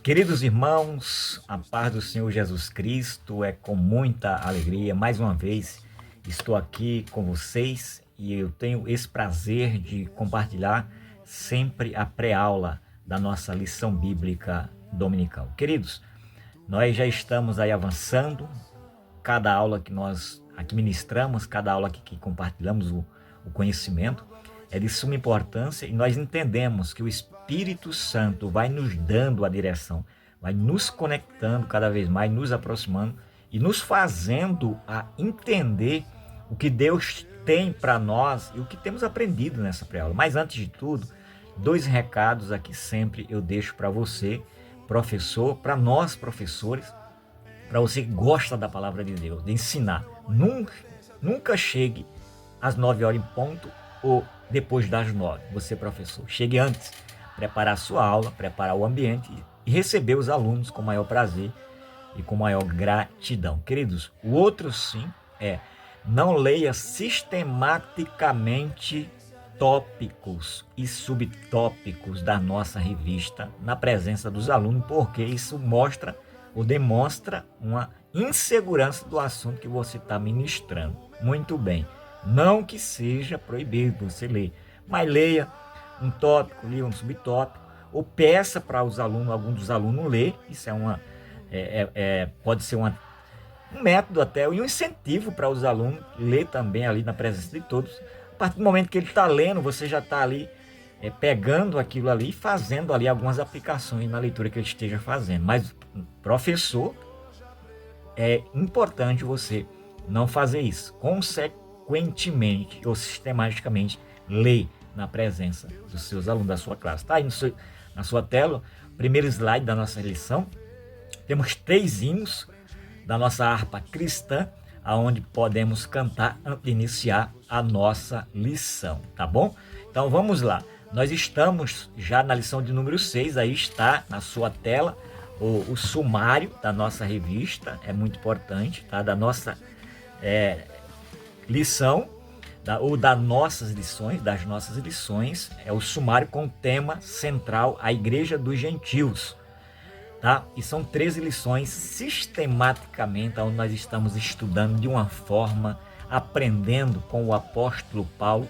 Queridos irmãos, a paz do Senhor Jesus Cristo, é com muita alegria. Mais uma vez estou aqui com vocês e eu tenho esse prazer de compartilhar sempre a pré-aula da nossa lição bíblica dominical. Queridos, nós já estamos aí avançando, cada aula que nós aqui ministramos, cada aula que compartilhamos o conhecimento, é de suma importância e nós entendemos que o Espírito Santo vai nos dando a direção, vai nos conectando cada vez mais, nos aproximando e nos fazendo a entender o que Deus tem para nós e o que temos aprendido nessa pré-aula. Mas antes de tudo, dois recados aqui sempre eu deixo para você, professor, para nós professores, para você que gosta da palavra de Deus, de ensinar. Nunca chegue às 9 horas em ponto ou depois das 9. Você, professor, chegue antes, preparar a sua aula, preparar o ambiente e receber os alunos com maior prazer e com maior gratidão. Queridos, o outro sim é: não leia sistematicamente tópicos e subtópicos da nossa revista na presença dos alunos, porque isso mostra ou demonstra uma insegurança do assunto que você está ministrando. Muito bem, não que seja proibido você ler, mas leia um tópico, leia um subtópico, ou peça para os alunos, algum dos alunos ler. Isso pode ser um método até, e um incentivo para os alunos ler também ali na presença de todos. A partir do momento que ele está lendo, você já está ali pegando aquilo ali e fazendo ali algumas aplicações na leitura que ele esteja fazendo. Mas, professor, é importante você não fazer isso. Consequentemente ou sistematicamente, ler na presença dos seus alunos da sua classe. Está aí na sua tela, o primeiro slide da nossa lição. Temos 3 hinos da nossa harpa cristã, aonde podemos cantar antes de iniciar a nossa lição, tá bom? Então vamos lá. Nós estamos já na lição de número 6, aí está na sua tela o sumário da nossa revista, é muito importante, tá? Da nossa lição, das nossas lições, é o sumário com o tema central, a Igreja dos Gentios, tá? E são 13 lições sistematicamente, onde nós estamos estudando de uma forma, aprendendo com o apóstolo Paulo,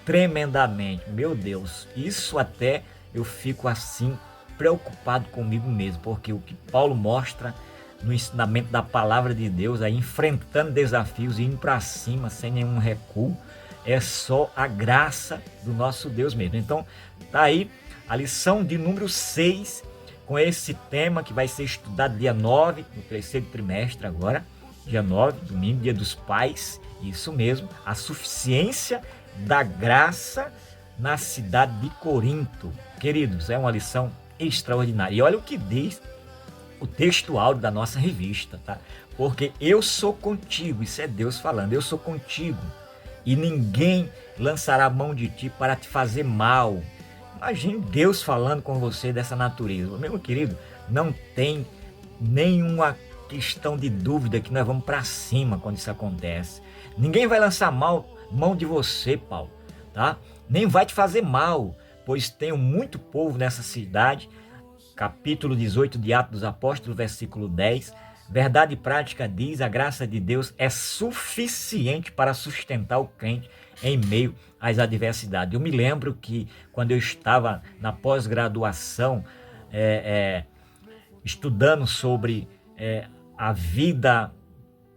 tremendamente. Meu Deus, isso até eu fico assim preocupado comigo mesmo, porque o que Paulo mostra no ensinamento da palavra de Deus, aí enfrentando desafios e indo para cima sem nenhum recuo, é só a graça do nosso Deus mesmo. Então tá aí a lição de número 6 com esse tema que vai ser estudado dia 9 no terceiro trimestre agora, dia 9, domingo, dia dos pais. Isso mesmo, a suficiência da graça na cidade de Corinto. Queridos, é uma lição extraordinária. E olha o que diz o texto áudio da nossa revista, tá? Porque eu sou contigo, isso é Deus falando, eu sou contigo, e ninguém lançará a mão de ti para te fazer mal. Imagine Deus falando com você dessa natureza. Meu querido, não tem nenhuma questão de dúvida que nós vamos para cima quando isso acontece. Ninguém vai lançar mão de você, Paulo, tá? Nem vai te fazer mal, pois tenho muito povo nessa cidade. Capítulo 18 de Atos dos Apóstolos, versículo 10. Verdade prática diz: a graça de Deus é suficiente para sustentar o crente em meio às adversidades. Eu me lembro que quando eu estava na pós-graduação, estudando sobre a vida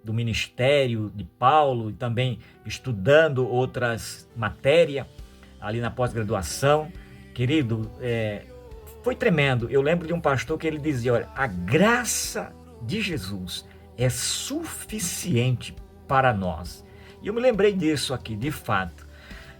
do ministério de Paulo e também estudando outras matérias ali na pós-graduação, querido, foi tremendo. Eu lembro de um pastor que ele dizia: olha, a graça de Jesus é suficiente para nós. E eu me lembrei disso aqui, de fato,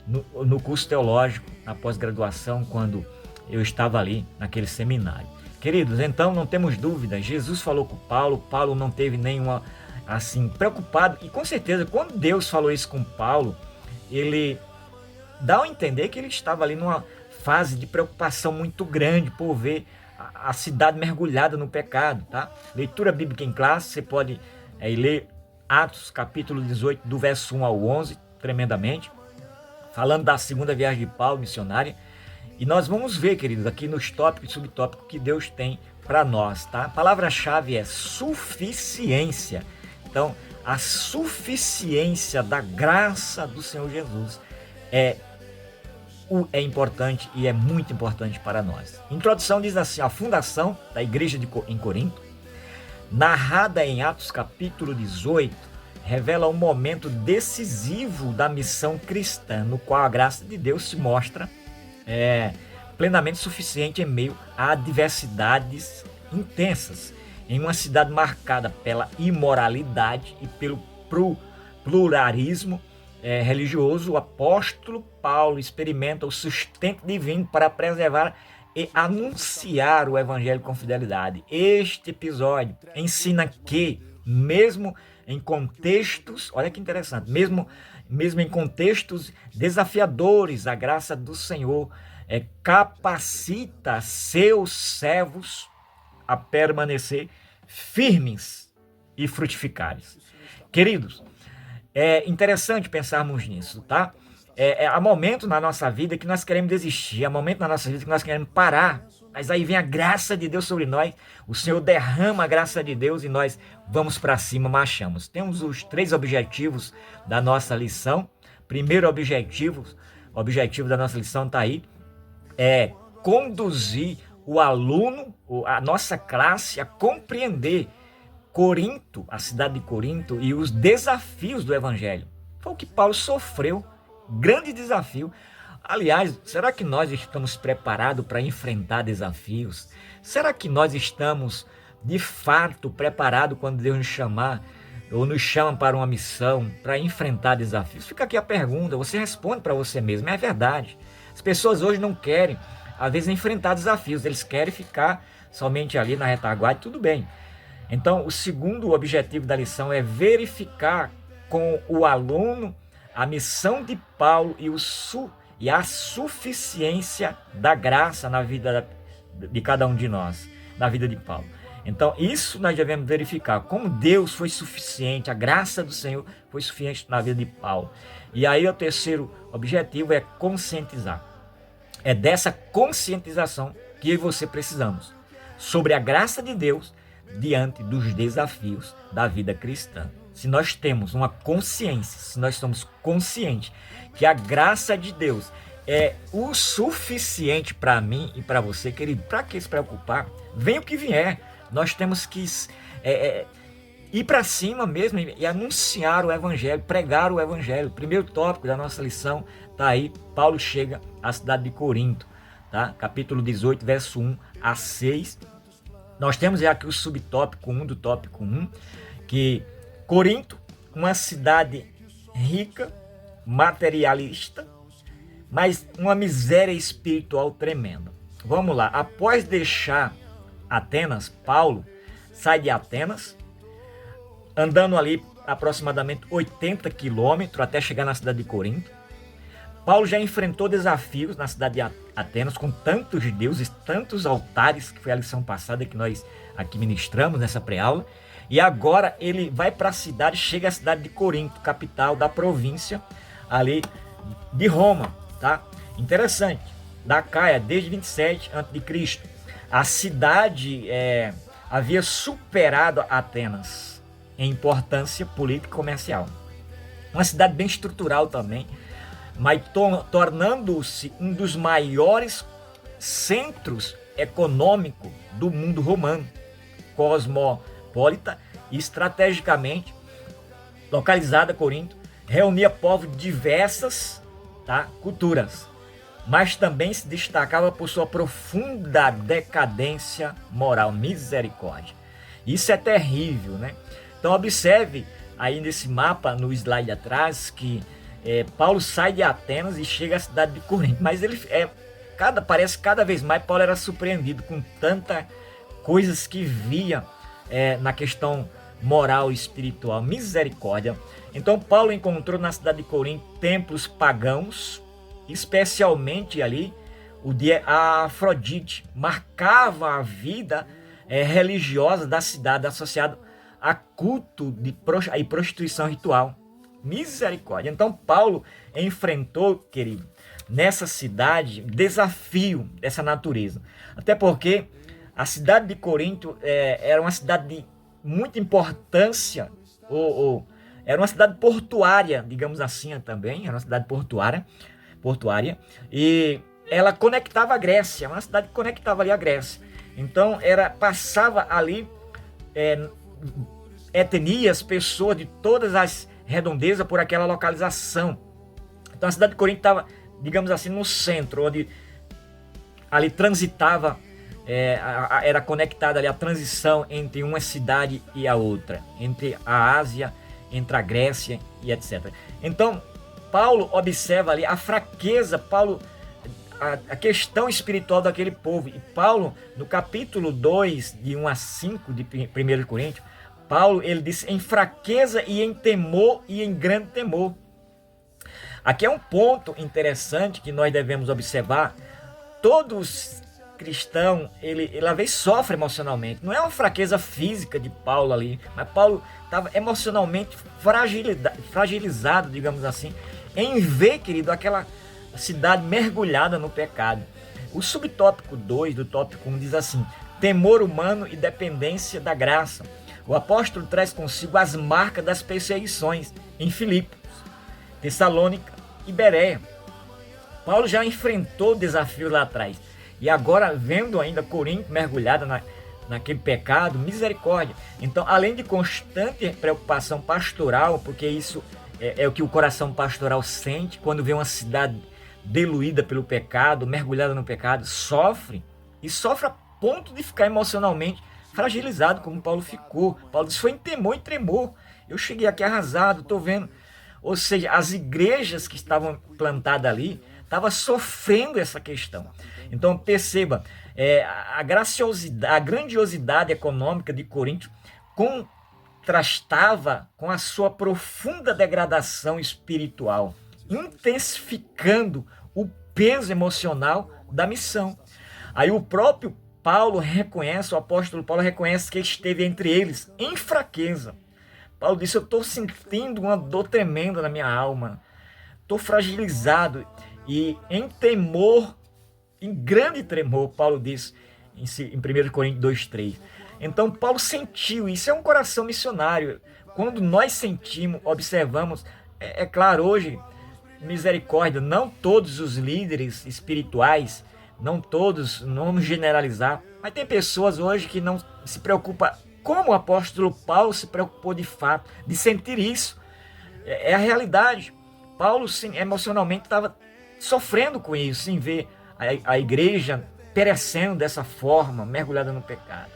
no curso teológico, na pós-graduação, quando eu estava ali naquele seminário. Queridos, então não temos dúvida, Jesus falou com Paulo, Paulo não teve nenhuma, assim, preocupado, e com certeza, quando Deus falou isso com Paulo, ele dá a entender que ele estava ali numa fase de preocupação muito grande por ver a cidade mergulhada no pecado, tá? Leitura bíblica em classe, você pode ler Atos capítulo 18, do verso 1 ao 11, tremendamente, falando da segunda viagem de Paulo, missionária, E nós vamos ver, queridos, aqui nos tópicos e subtópicos que Deus tem para nós, tá? A palavra-chave é suficiência. Então, a suficiência da graça do Senhor Jesus é importante e é muito importante para nós. A introdução diz assim: a fundação da igreja em Corinto, narrada em Atos capítulo 18, revela um momento decisivo da missão cristã, no qual a graça de Deus se mostra plenamente suficiente em meio a adversidades intensas, em uma cidade marcada pela imoralidade e pelo pluralismo religioso. O apóstolo Paulo experimenta o sustento divino para preservar e anunciar o evangelho com fidelidade. Este episódio ensina que, mesmo em contextos, olha que interessante, mesmo em contextos desafiadores, a graça do Senhor capacita seus servos a permanecer firmes e frutificares. Queridos, é interessante pensarmos nisso, tá? Há momentos na nossa vida que nós queremos desistir, há momentos na nossa vida que nós queremos parar, mas aí vem a graça de Deus sobre nós, o Senhor derrama a graça de Deus e nós vamos para cima, marchamos. Temos os 3 objetivos da nossa lição. Primeiro objetivo da nossa lição está aí, é conduzir o aluno, a nossa classe, a compreender Corinto, a cidade de Corinto e os desafios do evangelho. Foi o que Paulo sofreu, grande desafio. Aliás, será que nós estamos preparados para enfrentar desafios? Será que nós estamos, de fato, preparados quando Deus nos chamar, ou nos chama para uma missão, para enfrentar desafios? Fica aqui a pergunta, você responde para você mesmo, é verdade. As pessoas hoje não querem, às vezes, enfrentar desafios, eles querem ficar somente ali na retaguarda, tudo bem. Então, o segundo objetivo da lição é verificar com o aluno a missão de Paulo e a suficiência da graça na vida de cada um de nós, na vida de Paulo. Então, isso nós devemos verificar, como Deus foi suficiente, a graça do Senhor foi suficiente na vida de Paulo. E aí o terceiro objetivo é conscientizar. É dessa conscientização que você precisamos, sobre a graça de Deus diante dos desafios da vida cristã. Se nós temos uma consciência, se nós estamos conscientes que a graça de Deus é o suficiente para mim e para você, querido, para que se preocupar? Vem o que vier, nós temos que ir para cima mesmo e anunciar o evangelho, pregar o evangelho. O primeiro tópico da nossa lição está aí. Paulo chega à cidade de Corinto, tá? Capítulo 18, verso 1 a 6. Nós temos aqui o subtópico 1 do tópico 1, que Corinto, uma cidade rica, materialista, mas uma miséria espiritual tremenda. Vamos lá, após deixar Atenas, Paulo sai de Atenas, andando ali aproximadamente 80 quilômetros até chegar na cidade de Corinto. Paulo já enfrentou desafios na cidade de Atenas, com tantos deuses, tantos altares, que foi a lição passada que nós aqui ministramos nessa pré-aula. E agora ele vai para a cidade, chega à cidade de Corinto, capital da província ali de Roma, tá? Interessante, da Caia, desde 27 a.C. A cidade havia superado Atenas em importância política e comercial. Uma cidade bem estrutural também, mas tornando-se um dos maiores centros econômicos do mundo romano, cosmopolita e estrategicamente localizada. Corinto reunia povos de diversas culturas, mas também se destacava por sua profunda decadência moral. Misericórdia, isso é terrível, né? Então observe aí nesse mapa, no slide atrás, que Paulo sai de Atenas e chega à cidade de Corinto, mas ele parece cada vez mais Paulo era surpreendido com tantas coisas que via na questão moral e espiritual. Misericórdia. Então Paulo encontrou na cidade de Corinto templos pagãos, especialmente ali o de Afrodite, marcava a vida religiosa da cidade, associado a culto e prostituição ritual. Misericórdia. Então Paulo enfrentou, querido, nessa cidade desafio dessa natureza. Até porque a cidade de Corinto era uma cidade de muita importância, era uma cidade portuária, digamos assim também, era uma cidade portuária, e ela conectava a Grécia, uma cidade que conectava ali a Grécia. Então passava ali etnias, pessoas de todas as redondezas por aquela localização. Então a cidade de Corinto estava, digamos assim, no centro, onde ali transitava, era conectada ali a transição entre uma cidade e a outra, entre a Ásia, entre a Grécia e etc. Então Paulo observa ali a fraqueza, a questão espiritual daquele povo. E Paulo, no capítulo 2, de 1 a 5 de 1 Coríntios, Paulo, ele diz em fraqueza e em temor e em grande temor. Aqui é um ponto interessante que nós devemos observar. Todos cristãos, ele às vezes sofre emocionalmente. Não é uma fraqueza física de Paulo ali, mas Paulo estava emocionalmente fragilizado, digamos assim, em ver, querido, aquela cidade mergulhada no pecado. O subtópico 2 do tópico 1 diz assim: temor humano e dependência da graça. O apóstolo traz consigo as marcas das perseguições em Filipos, Tessalônica e Bereia. Paulo já enfrentou desafios lá atrás. E agora, vendo ainda Corinto mergulhada naquele pecado, misericórdia. Então, além de constante preocupação pastoral, porque isso é o que o coração pastoral sente quando vê uma cidade diluída pelo pecado, mergulhada no pecado, sofre a ponto de ficar emocionalmente fragilizado, como Paulo ficou. Paulo disse: foi em temor e tremor. Eu cheguei aqui arrasado, estou vendo. Ou seja, as igrejas que estavam plantadas ali estavam sofrendo essa questão. Então perceba, a grandiosidade econômica de Corinto contrastava com a sua profunda degradação espiritual, intensificando o peso emocional da missão. Aí o próprio Paulo reconhece, o apóstolo Paulo reconhece que esteve entre eles em fraqueza. Paulo disse: eu estou sentindo uma dor tremenda na minha alma, estou fragilizado e em temor, em grande tremor, Paulo diz em 1 Coríntios 2,3. Então Paulo sentiu, isso é um coração missionário. Quando nós sentimos, observamos, é claro, hoje, misericórdia, não todos os líderes espirituais, não todos, não vamos generalizar, mas tem pessoas hoje que não se preocupam, como o apóstolo Paulo se preocupou de fato, de sentir isso. É a realidade. Paulo sim, emocionalmente estava sofrendo com isso, em ver a igreja perecendo dessa forma, mergulhada no pecado.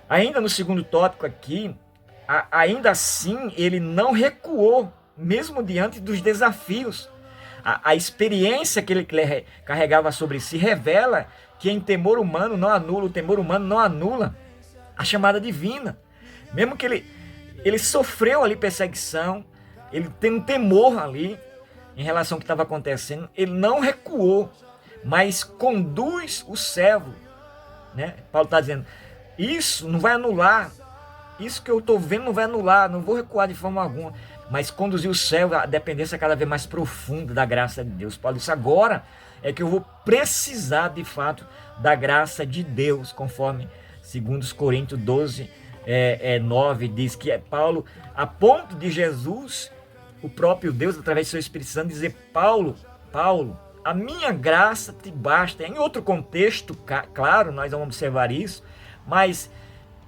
Ainda no segundo tópico aqui, ainda assim ele não recuou, mesmo diante dos desafios. A experiência que ele carregava sobre si revela que em temor humano não anula, o temor humano não anula a chamada divina. Mesmo que ele sofreu ali perseguição, ele tem um temor ali em relação ao que estava acontecendo, ele não recuou, mas conduz o servo, né? Paulo está dizendo: isso não vai anular, isso que eu estou vendo não vai anular, não vou recuar de forma alguma, mas conduzir o servo à dependência cada vez mais profunda da graça de Deus. Paulo disse: agora é que eu vou precisar de fato da graça de Deus, conforme 2 Coríntios 12, 9 diz que Paulo, a ponto de Jesus, o próprio Deus, através do seu Espírito Santo, dizer: Paulo, a minha graça te basta. Em outro contexto, claro, nós vamos observar isso, mas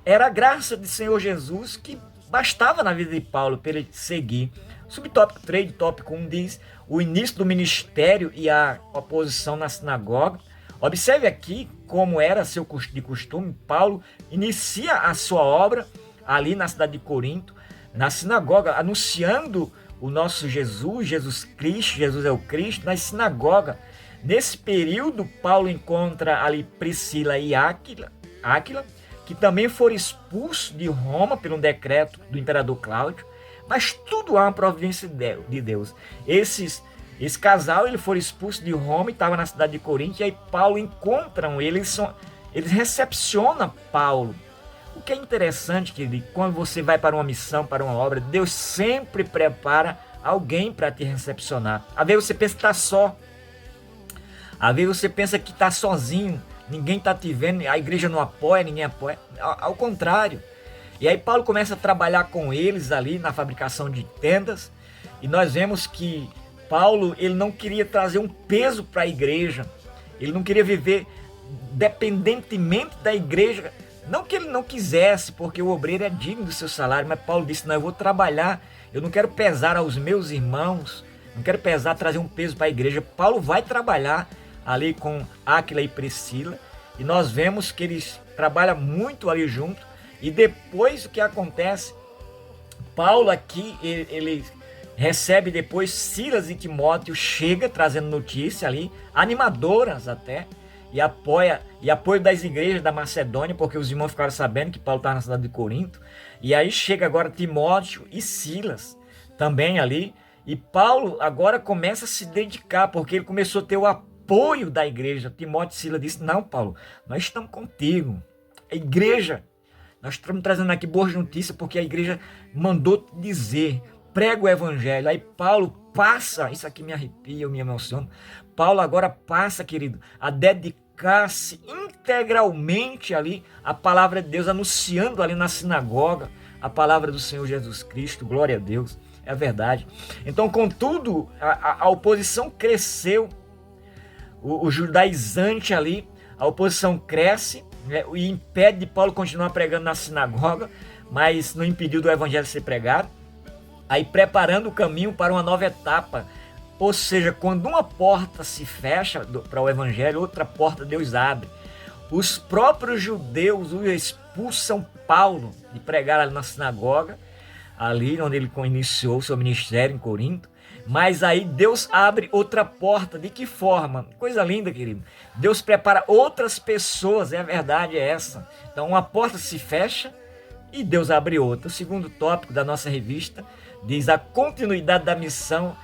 era a graça do Senhor Jesus que bastava na vida de Paulo para ele seguir. Subtópico 3 do tópico 1 diz o início do ministério e a oposição na sinagoga. Observe aqui como era de costume, Paulo inicia a sua obra ali na cidade de Corinto, na sinagoga, anunciando o nosso Jesus Cristo, Jesus é o Cristo, na sinagoga. Nesse período, Paulo encontra ali Priscila e Áquila, que também foram expulsos de Roma por um decreto do imperador Cláudio, mas tudo há uma providência de Deus. Esse casal, ele foi expulso de Roma e estava na cidade de Corinto, e aí Paulo encontram eles recepcionam Paulo. O que é interessante, querido, quando você vai para uma missão, para uma obra, Deus sempre prepara alguém para te recepcionar. Às vezes você pensa que está só, Às vezes você pensa que está sozinho, ninguém está te vendo, a igreja não apoia, ninguém apoia. Ao contrário. E aí Paulo começa a trabalhar com eles ali na fabricação de tendas. E nós vemos que Paulo, ele não queria trazer um peso para a igreja. Ele não queria viver dependentemente da igreja. Não que ele não quisesse, porque o obreiro é digno do seu salário. Mas Paulo disse, não, eu vou trabalhar. Eu não quero pesar aos meus irmãos. Não quero pesar, trazer um peso para a igreja. Paulo vai trabalhar ali com Áquila e Priscila. E nós vemos que eles trabalham muito ali junto. E depois o que acontece? Paulo aqui, ele recebe depois Silas e Timóteo, chega trazendo notícia ali, animadoras até, e apoio das igrejas da Macedônia, porque os irmãos ficaram sabendo que Paulo estava na cidade de Corinto. E aí chega agora Timóteo e Silas também ali. E Paulo agora começa a se dedicar, porque ele começou a ter o apoio da igreja. Timóteo e Silas disse, não, Paulo, nós estamos contigo. A igreja, nós estamos trazendo aqui boas notícias, porque a igreja mandou dizer, prega o evangelho. Aí Paulo passa, isso aqui me arrepia, eu me emociono. Paulo agora passa, querido, a dedicar-se integralmente ali à palavra de Deus, anunciando ali na sinagoga a palavra do Senhor Jesus Cristo, glória a Deus. É verdade. Então, contudo, a oposição cresceu, o judaizante ali, a oposição cresce, né, e impede de Paulo continuar pregando na sinagoga, mas não impediu do evangelho ser pregado, aí preparando o caminho para uma nova etapa. Ou seja, quando uma porta se fecha para o evangelho, outra porta Deus abre. Os próprios judeus o expulsam Paulo de pregar ali na sinagoga, ali onde ele iniciou seu ministério em Corinto. Mas aí Deus abre outra porta. De que forma? Coisa linda, querido. Deus prepara outras pessoas, a verdade é essa. Então uma porta se fecha e Deus abre outra. O segundo tópico da nossa revista diz a continuidade da missão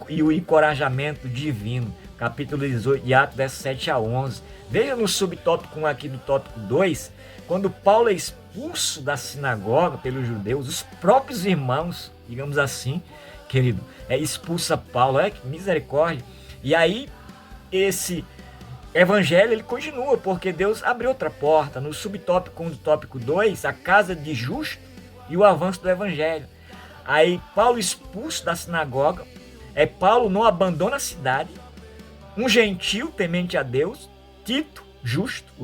e o encorajamento divino. Capítulo 18 de Atos, versos 7 a 11. Veja no subtópico 1 aqui do tópico 2, quando Paulo é expulso da sinagoga pelos judeus, os próprios irmãos, digamos assim, querido, expulsa Paulo, que misericórdia. E aí, esse evangelho, ele continua, porque Deus abriu outra porta. No subtópico 1 do tópico 2, a casa de justo e o avanço do evangelho. Aí, Paulo expulso da sinagoga, Paulo não abandona a cidade, um gentil temente a Deus, Tito justo,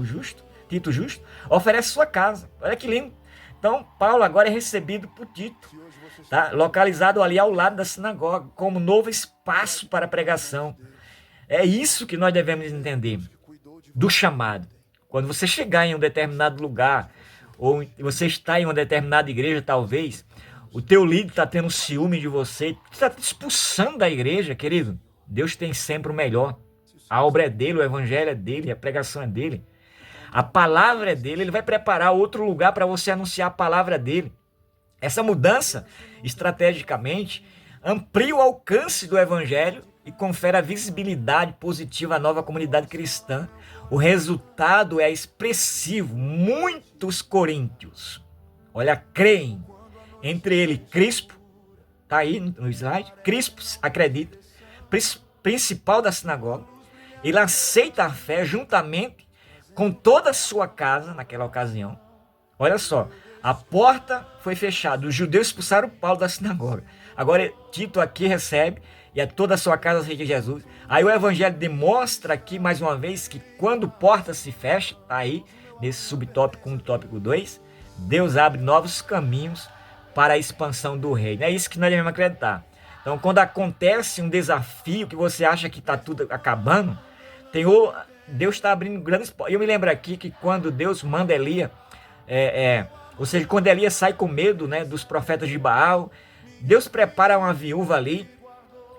oferece sua casa. Olha que lindo. Então, Paulo agora é recebido por Tito, tá? Localizado ali ao lado da sinagoga, como novo espaço para pregação. É isso que nós devemos entender do chamado. Quando você chegar em um determinado lugar, ou você está em uma determinada igreja, talvez, o teu líder está tendo ciúme de você, está te expulsando da igreja, querido. Deus tem sempre o melhor. A obra é dele, o evangelho é dele, a pregação é dele. A palavra é dele, ele vai preparar outro lugar para você anunciar a palavra dele. Essa mudança, estrategicamente, amplia o alcance do evangelho e confere a visibilidade positiva à nova comunidade cristã. O resultado é expressivo. Muitos coríntios, olha, creem. Entre ele, Crispo, está aí no slide, Crispo, acredita, principal da sinagoga, ele aceita a fé juntamente com toda a sua casa naquela ocasião. Olha só, a porta foi fechada, os judeus expulsaram Paulo da sinagoga. Agora Tito aqui recebe e toda a sua casa aceita Jesus. Aí o evangelho demonstra aqui mais uma vez que quando porta se fecha, tá aí nesse subtópico 1 do tópico 2, Deus abre novos caminhos para a expansão do reino. É isso que nós devemos acreditar. Então, quando acontece um desafio que você acha que está tudo acabando, Deus está abrindo grandes portas. Eu me lembro aqui que quando Deus manda Elias, ou seja, quando Elias sai com medo, né, dos profetas de Baal, Deus prepara uma viúva ali,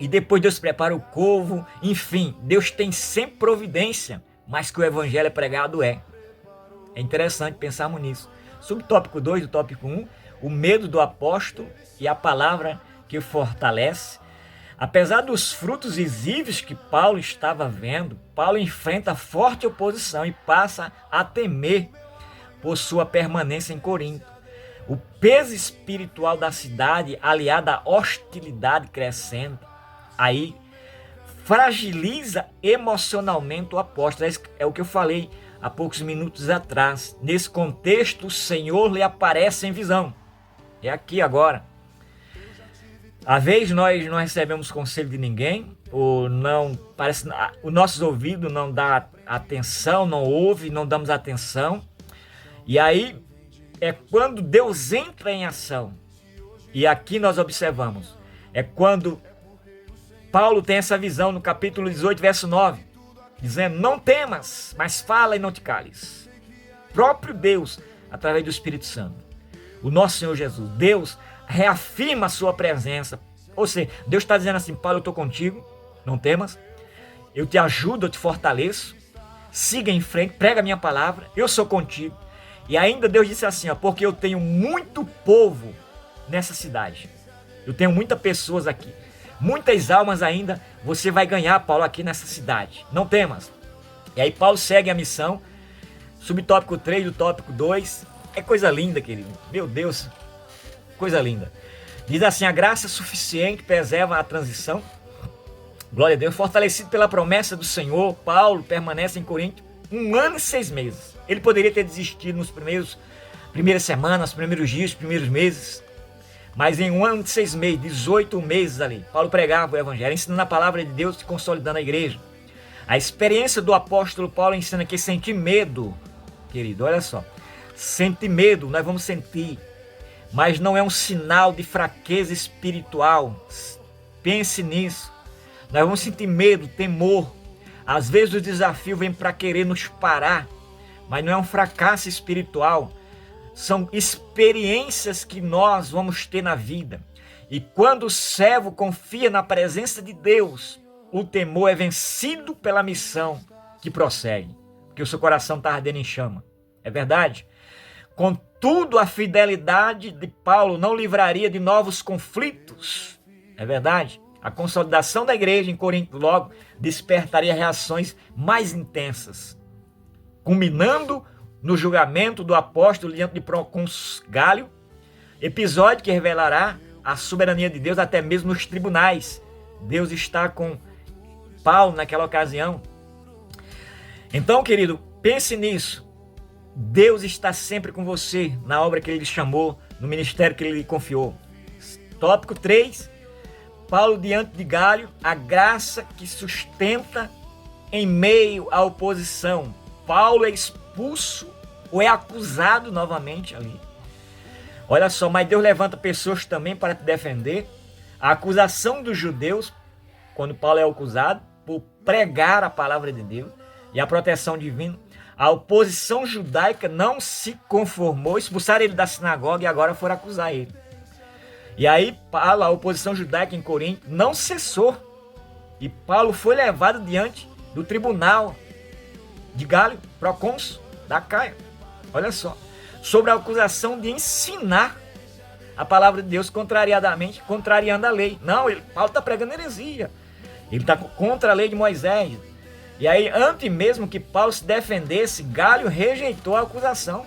e depois Deus prepara o corvo. Enfim, Deus tem sempre providência, mas que o evangelho é pregado é. É interessante pensarmos nisso. Subtópico 2 do tópico 1, o medo do apóstolo e a palavra que o fortalece. Apesar dos frutos visíveis que Paulo estava vendo, Paulo enfrenta forte oposição e passa a temer por sua permanência em Corinto. O peso espiritual da cidade, aliado à hostilidade crescente, aí fragiliza emocionalmente o apóstolo. É o que eu falei há poucos minutos atrás. Nesse contexto, o Senhor lhe aparece em visão. É aqui agora. Às vezes nós não recebemos conselho de ninguém, ou não, parece, os nossos ouvidos não dão atenção, não ouve, não damos atenção. E aí é quando Deus entra em ação. E aqui nós observamos, é quando Paulo tem essa visão no capítulo 18, verso 9, dizendo: não temas, mas fala e não te cales. Próprio Deus, através do Espírito Santo, o nosso Senhor Jesus, Deus reafirma a sua presença. Ou seja, Deus está dizendo assim: Paulo, eu estou contigo, não temas, eu te ajudo, eu te fortaleço, siga em frente, prega a minha palavra, eu sou contigo. E ainda Deus disse assim, ó, porque eu tenho muito povo nessa cidade, eu tenho muitas pessoas aqui, muitas almas ainda você vai ganhar, Paulo, aqui nessa cidade, não temas. E aí Paulo segue a missão, subtópico 3 do tópico 2, é coisa linda, querido, meu Deus, coisa linda. Diz assim: a graça suficiente preserva a transição. Glória a Deus. Fortalecido pela promessa do Senhor, Paulo permanece em Corinto 1 ano e 6 meses. Ele poderia ter desistido nos primeiras semanas, primeiros dias, primeiros meses. Mas em 1 ano e 6 meses, 18 meses ali, Paulo pregava o evangelho, ensinando a palavra de Deus e consolidando a igreja. A experiência do apóstolo Paulo ensina que sentir medo, querido, olha só. Sentir medo, nós vamos sentir, mas não é um sinal de fraqueza espiritual. Pense nisso. Nós vamos sentir medo, temor. Às vezes o desafio vem para querer nos parar, mas não é um fracasso espiritual. São experiências que nós vamos ter na vida. E quando o servo confia na presença de Deus, o temor é vencido pela missão que prossegue. Porque o seu coração está ardendo em chama. É verdade? Contudo, a fidelidade de Paulo não livraria de novos conflitos. É verdade? A consolidação da igreja em Corinto logo despertaria reações mais intensas, culminando no julgamento do apóstolo diante de Procônsul Gálio, episódio que revelará a soberania de Deus até mesmo nos tribunais. Deus está com Paulo naquela ocasião. Então, querido, pense nisso. Deus está sempre com você na obra que Ele lhe chamou, no ministério que Ele lhe confiou. Tópico 3, Paulo diante de Gálio, a graça que sustenta em meio à oposição. Paulo é expulso ou é acusado novamente ali. Olha só, mas Deus levanta pessoas também para te defender. A acusação dos judeus, quando Paulo é acusado, por pregar a palavra de Deus e a proteção divina. A oposição judaica não se conformou, expulsaram ele da sinagoga e agora foram acusar ele. E aí, Paulo, a oposição judaica em Corinto não cessou. E Paulo foi levado diante do tribunal de Gálio, procônsul da Caia. Olha só, sobre a acusação de ensinar a palavra de Deus contrariadamente, contrariando a lei. Não, Paulo está pregando heresia. Ele está contra a lei de Moisés. E aí, antes mesmo que Paulo se defendesse, Gálio rejeitou a acusação,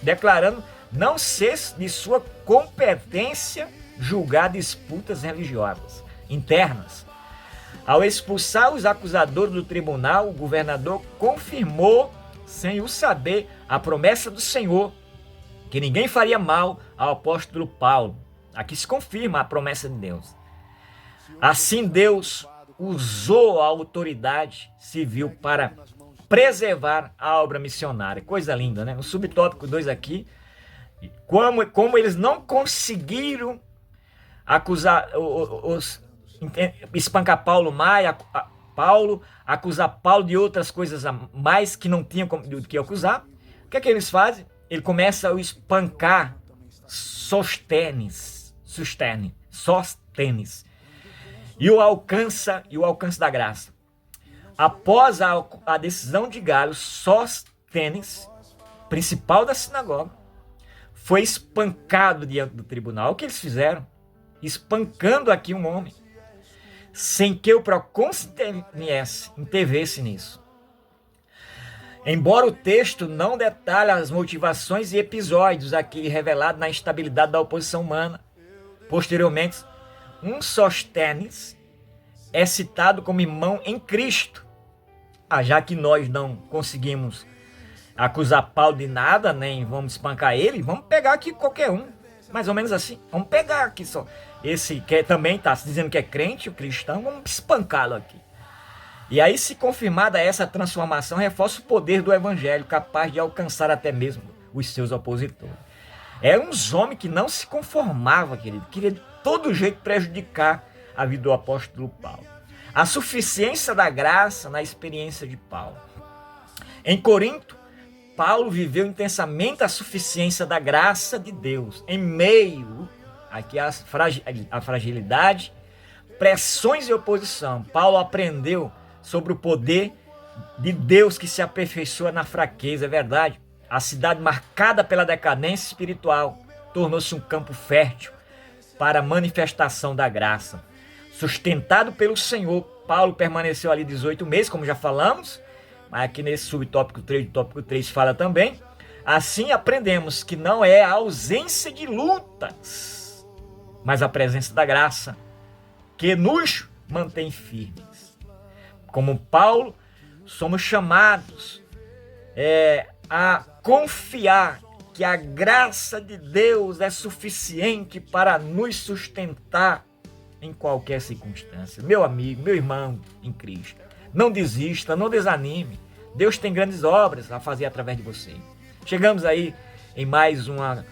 declarando não ser de sua competência julgar disputas religiosas internas. Ao expulsar os acusadores do tribunal, o governador confirmou, sem o saber, a promessa do Senhor, que ninguém faria mal ao apóstolo Paulo. Aqui se confirma a promessa de Deus. Assim, Deus usou a autoridade civil para preservar a obra missionária. Coisa linda, né? No subtópico 2 aqui, como eles não conseguiram acusar, espancar Paulo mais, acusar Paulo de outras coisas a mais que não tinham do que acusar, o que é que eles fazem? Ele começa a espancar Sóstenes, e o alcance da graça. Após a decisão de Gálio, Sóstenes, principal da sinagoga, foi espancado diante do tribunal. O que eles fizeram? Espancando aqui um homem, sem que o procônsul intervesse nisso. Embora o texto não detalhe as motivações e episódios aqui revelados na instabilidade da oposição humana, posteriormente, Sóstenes é citado como irmão em Cristo. Já que nós não conseguimos acusar Paulo de nada, nem vamos espancar ele, vamos pegar aqui qualquer um. Mais ou menos assim. Vamos pegar aqui só. Esse que também está dizendo que é crente, o cristão, vamos espancá-lo aqui. E aí, se confirmada essa transformação, reforça o poder do evangelho, capaz de alcançar até mesmo os seus opositores. Eram uns homens que não se conformavam, querido. Queria de todo jeito prejudicar a vida do apóstolo Paulo. A suficiência da graça na experiência de Paulo. Em Corinto, Paulo viveu intensamente a suficiência da graça de Deus, em meio aqui à fragilidade, pressões e oposição. Paulo aprendeu sobre o poder de Deus que se aperfeiçoa na fraqueza, é verdade. A cidade marcada pela decadência espiritual tornou-se um campo fértil para a manifestação da graça. Sustentado pelo Senhor, Paulo permaneceu ali 18 meses, como já falamos, mas aqui nesse subtópico 3, do tópico 3 fala também. Assim aprendemos que não é a ausência de lutas, mas a presença da graça que nos mantém firmes. Como Paulo, somos chamados a confiar que a graça de Deus é suficiente para nos sustentar em qualquer circunstância. Meu amigo, meu irmão em Cristo, não desista, não desanime. Deus tem grandes obras a fazer através de você. Chegamos aí em mais uma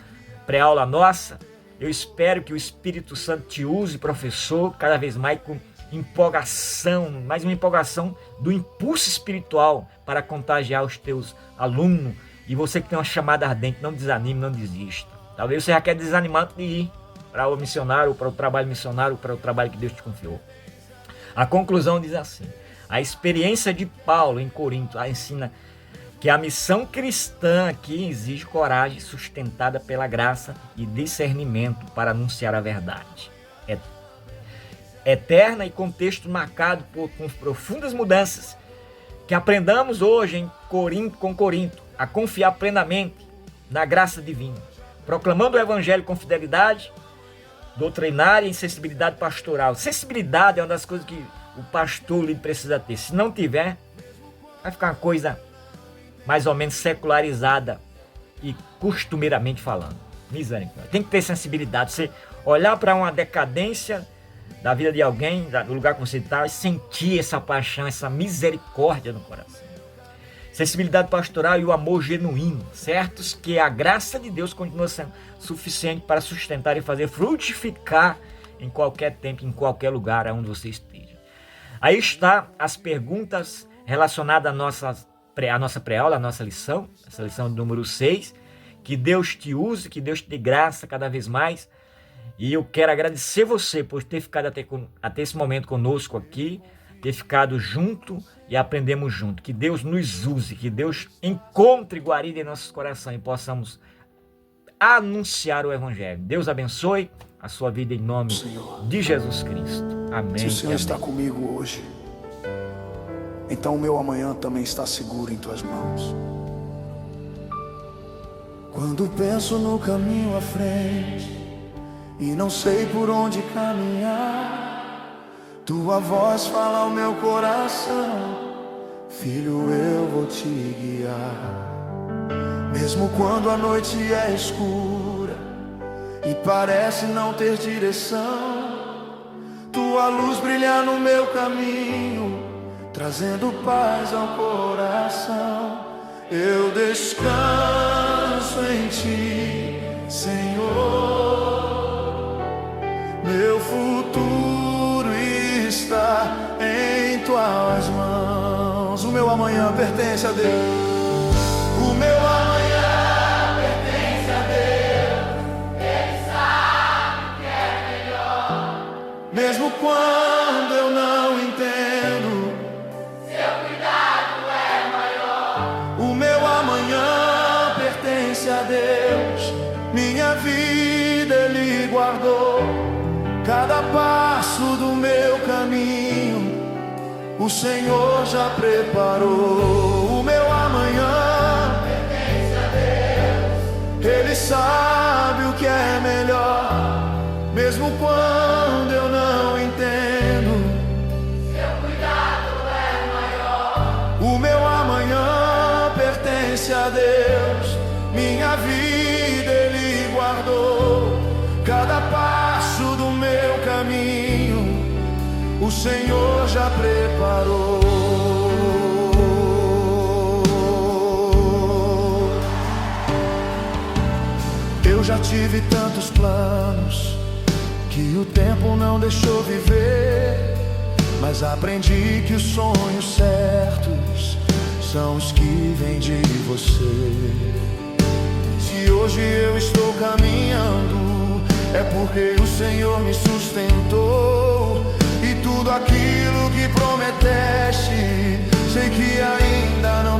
pré-aula nossa. Eu espero que o Espírito Santo te use, professor, cada vez mais com empolgação, mais uma empolgação do impulso espiritual para contagiar os teus alunos. E você que tem uma chamada ardente, não desanime, não desista. Talvez você já quer desanimar de ir para o missionário, para o trabalho missionário, para o trabalho que Deus te confiou. A conclusão diz assim: a experiência de Paulo em Corinto ensina que a missão cristã aqui exige coragem sustentada pela graça e discernimento para anunciar a verdade. Eterna e contexto marcado por profundas mudanças. Que aprendamos hoje com Corinto a confiar plenamente na graça divina, proclamando o evangelho com fidelidade doutrinária e sensibilidade pastoral. Sensibilidade é uma das coisas que o pastor precisa ter. Se não tiver, vai ficar uma coisa mais ou menos secularizada e costumeiramente falando. Misericórdia. Tem que ter sensibilidade. Você olhar para uma decadência da vida de alguém, no lugar que você está, e sentir essa paixão, essa misericórdia no coração. Sensibilidade pastoral e o amor genuíno, certos que a graça de Deus continua sendo suficiente para sustentar e fazer frutificar em qualquer tempo, em qualquer lugar onde você esteja. Aí está as perguntas relacionadas à nossa pré-aula, à nossa lição, essa lição número 6. Que Deus te use, que Deus te dê graça cada vez mais. E eu quero agradecer você por ter ficado até esse momento conosco aqui, ter ficado junto e aprendemos junto. Que Deus nos use, que Deus encontre guarida em nossos corações e possamos anunciar o Evangelho. Deus abençoe a sua vida em nome de Jesus Cristo. Amém. Se o Senhor está comigo hoje, então o meu amanhã também está seguro em tuas mãos. Quando penso no caminho à frente e não sei por onde caminhar, tua voz fala ao meu coração: filho, eu vou te guiar. Mesmo quando a noite é escura e parece não ter direção, tua luz brilha no meu caminho, trazendo paz ao coração. Eu descanso em ti, Senhor. Meu futuro está em tuas mãos. O meu amanhã pertence a Deus. O meu amanhã pertence a Deus. Ele sabe o que é melhor. Mesmo quando eu não entendo, seu cuidado é maior. O meu amanhã pertence a Deus. Minha vida Ele guardou. Cada passo do meu caminho o Senhor já preparou. O meu amanhã pertence a Deus. Ele sabe o que é melhor. Mesmo quando eu não entendo, vida Ele guardou. Cada passo do meu caminho o Senhor já preparou. Eu já tive tantos planos que o tempo não deixou viver, mas aprendi que os sonhos certos são os que vêm de você. Se hoje eu estou caminhando, é porque o Senhor me sustentou. E tudo aquilo que prometeste, sei que ainda não